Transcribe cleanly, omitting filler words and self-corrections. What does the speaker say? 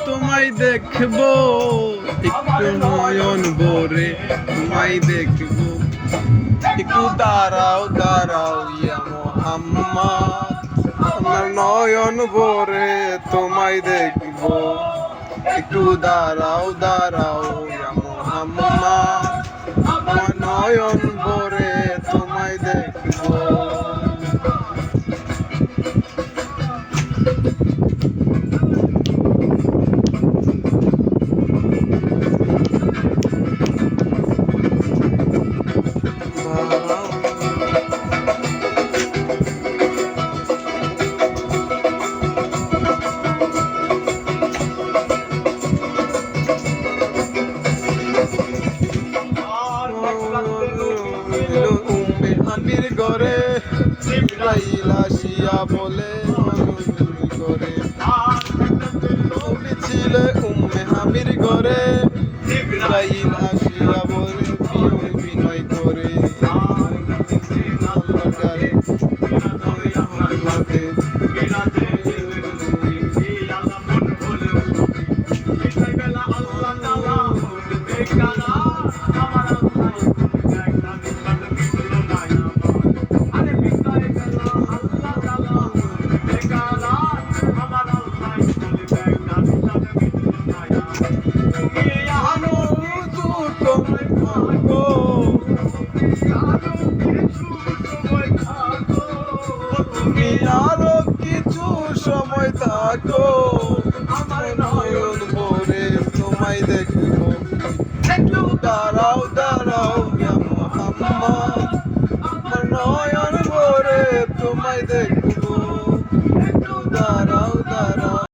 তোমায় দেখবো একটু নয়ন ভরে তোমায় দেখবো একটু দাঁড়াও দাঁড়াও ইয়া মোহাম্মদ আমার নয়ন ভরে তোমায় দেখবো একটু দাঁড়াও দাঁড়াও ইয়া মোহাম্মদ আমার নয়ন ভরে তোমায় দেখবো আমির ঘরে জিবরাইল আসিয়া বলে করে ছিল আমির ঘরে জিবরাইল আসিয়া বলে বিনয় করে আরো কিছু সময় থাকো আমার নয়ন ভরে তোমায় দেখবো একটু দাঁড়াও দাঁড়াও ইয়া মোহাম্মদ আমার নয়ন ভরে তোমায় দেখবো